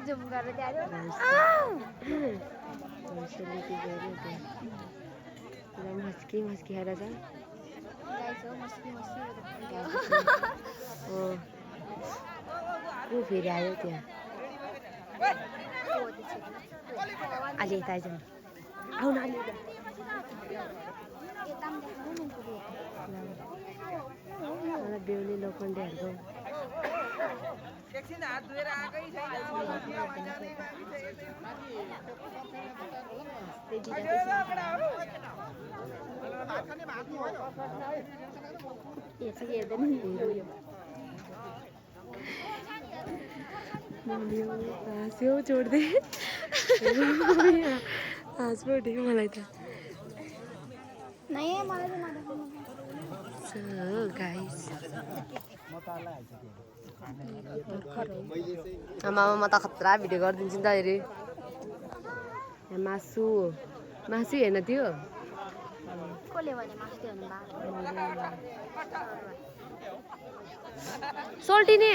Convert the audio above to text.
zoom गरेर त्यारो सेलरोटी गऱ्यो त्यहाँ मस्की खाएर छ गाइस हो मस्की हो को फेरि आयो त्यहाँ अलि यता आइज आउन अलि मलाई बेहुली लोखण्डेहरूको एकछिन हात धोएर आएकै छैन हाँस्यो छोड्दै हाँस पो उठ्यो मलाई त गाइस आमा म त खतरा भिडियो गरिदिन्छु नि त अरे मासु हेर्न त्यो कसले भने मास्ति हुनु बा सोल्टिने